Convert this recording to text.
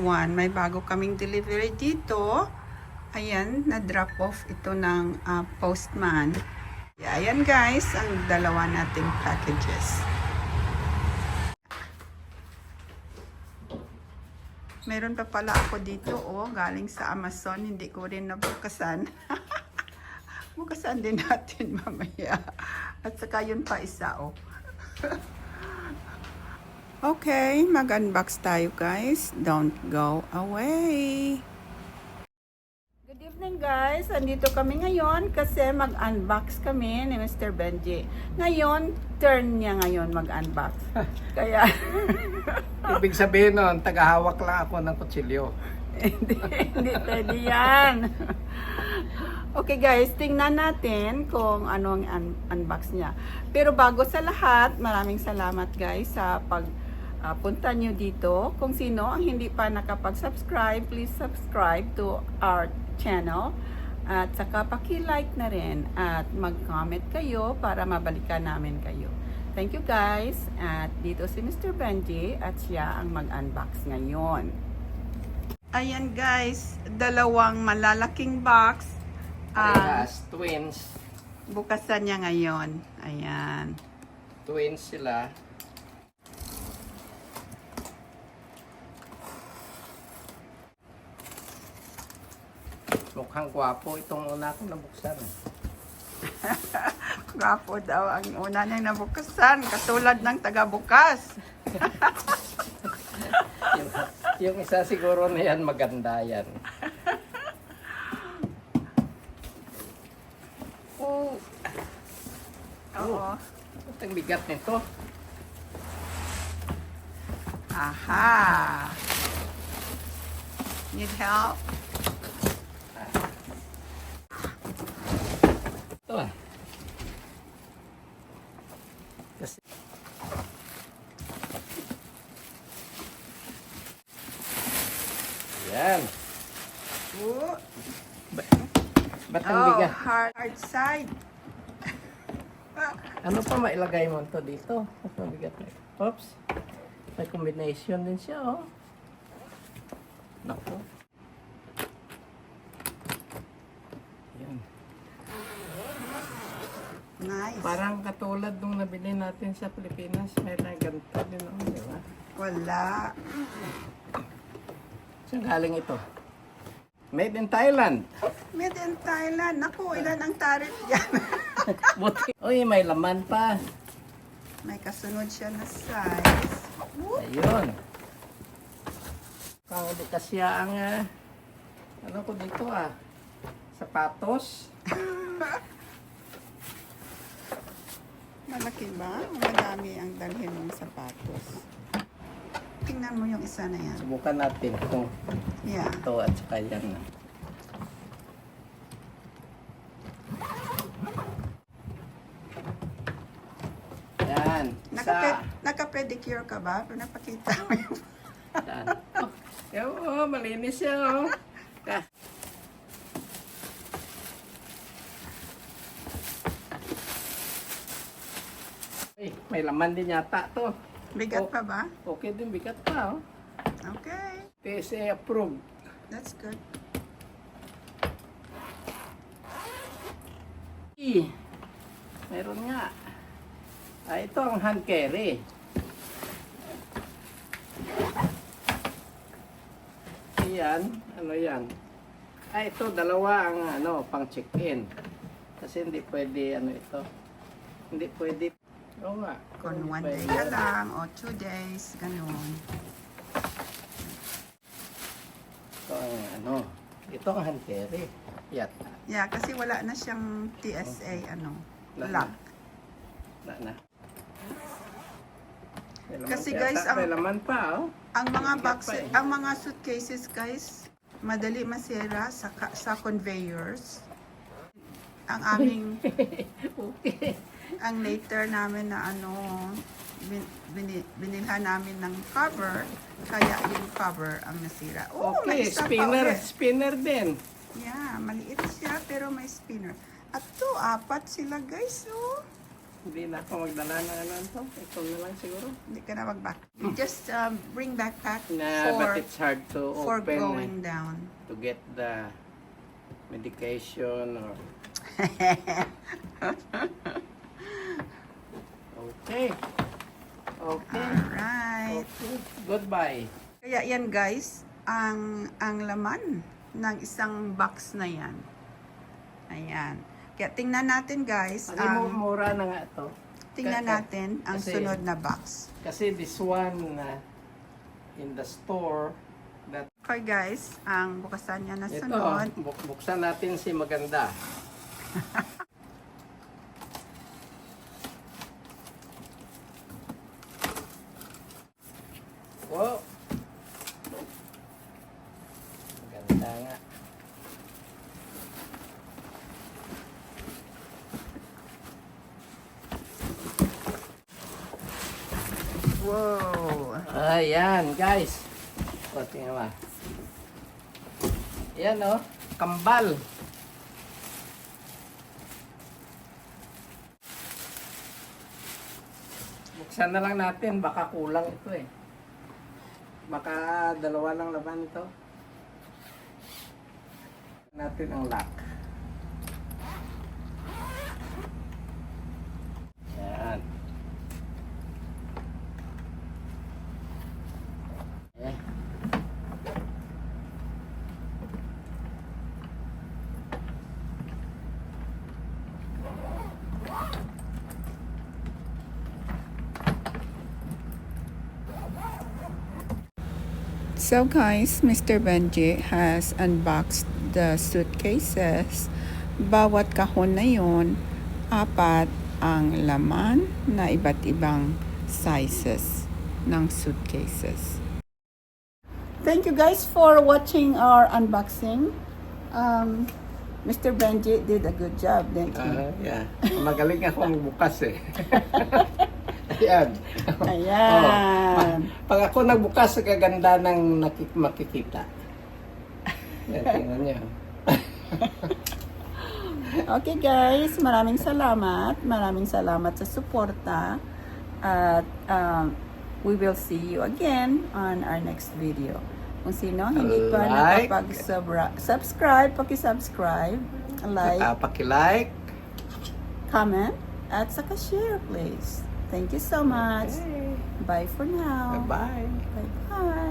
everyone. May bago kaming delivery dito. Ayan, na-drop off ito ng postman. Ayan guys, ang dalawa nating packages. Meron pa pala ako dito, galing sa Amazon. Hindi ko rin nabukasan. Bukasan din natin mamaya. At saka yun pa isa, Okay, mag-unbox tayo guys. Don't go away. Good evening guys. Andito kami ngayon kasi mag-unbox kami ni Mr. Benji. Ngayon, turn niya ngayon mag-unbox. Kaya Ibig sabihin nun, tagahawak lang ako ng kutsilyo. hindi pwede yan. Okay guys, tingnan natin kung ano ang unbox niya. Pero bago sa lahat, maraming salamat guys sa pagpunta nyo dito. Kung sino ang hindi pa nakapag-subscribe, please subscribe to our channel. At saka paki-like na rin at mag-comment kayo para mabalikan namin kayo. Thank you guys. At dito si Mr. Benji at siya ang mag-unbox ngayon. Ayan guys, dalawang malalaking box. Parehas, twins. Bukasan niya ngayon. Ayan. Twins sila. Mukhang gwapo itong una kong nabuksan. Gwapo daw ang una niyang nabukasan. Katulad ng taga-bukas. yung isa siguro na yan, maganda yan. Oo. Ang bigat nito. Aha. Need help? Ito Kasi yan. Ba't ang bigat? Hard side. Ano pa mailagay mo ito dito? Mas mabigat na. Oops. May combination din siya, Naku. Yan. Nice. Parang katulad nung nabili natin sa Pilipinas. May ganito din, di ba? Wala. Saan galing ito? Made in Thailand. Made in Thailand. Naku, ilan ang tarif yan? Buti. Uy, may laman pa. May kasunod siya na size. Ayun. Kung di kasya ang ano ko dito sapatos. Malaki ba? Madami ang dalhin mong sapatos. Tingnan mo yung isa na yan. Subukan natin kung Yeah. ito at saka yan. Yan. Isa. Naka-pedicure ka ba? Pinapakita mo yung... Yan. Malinis siya, Ay, may laman din yata to. Bigat pa ba? Okay din, bigat pa, Okay. PSA approved. That's good. Meron nga. Ito ang hand carry. Yan, ano yan? Ito dalawa ang pang check-in. Kasi hindi pwede ito. Hindi pwede. Oo nga. Kung Hindi 1 day pwede. ka lang o 2 days, ganun. Ito ang ito ang hand carry. Yata. Yeah, kasi wala na siyang TSA, Wala lock. Na. May laman Kasi pa guys, yata. May laman pa, Ang mga Bigat boxes, pa eh. ang mga suitcases guys, madali masira sa conveyors. Ang aming, Okay. ang later namin na binilhan namin ng cover, kaya yung cover ang nasira. Oh, may Okay, isa pa spinner, ulit. spinner din. Yeah, maliit siya pero may spinner. At to, 4 sila guys, Hindi na ako magdala ng ano to. Ito na lang siguro. Hindi ka na mag-back. Just bring backpack But it's hard to for open going down. to get the medication or okay. Okay. Alright. Okay. Goodbye. Kaya yan guys, ang laman ng isang box na yan. Ayan. Kaya tingnan natin guys, Mura na nga to. tingnan natin ang kasi- sunod na box. Kasi this one in the store that Okay guys, ang bukasan niya na ito, sunod. buksan natin si Maganda. Wow. Maganda nga. Wow! Ayan, guys. O, tingnan mo. Ayan, oh. Kambal. Buksan na lang natin. Baka kulang ito eh. Baka dalawa lang laman ito. Natin ang lock. Ayan. Eh. So guys, Mr. Benji has unboxed the suitcases. Bawat kahon na yun, 4 ang laman na iba't ibang sizes ng suitcases. Thank you guys for watching our unboxing. Mr. Benji did a good job, didn't he? Yeah. Magaling ako magbukas eh. Ayan. Ayan. Pag ako nagbukas, kaganda ng makikita. Yan, tingnan niyo. Okay guys, maraming salamat. Maraming salamat sa suporta. At we will see you again on our next video. Kung sino hindi pa Like. nakapag-subscribe, paki-subscribe, like, Paki-like. comment, at saka share please. Thank you so much. Okay. Bye for now. Bye-bye. Bye-bye.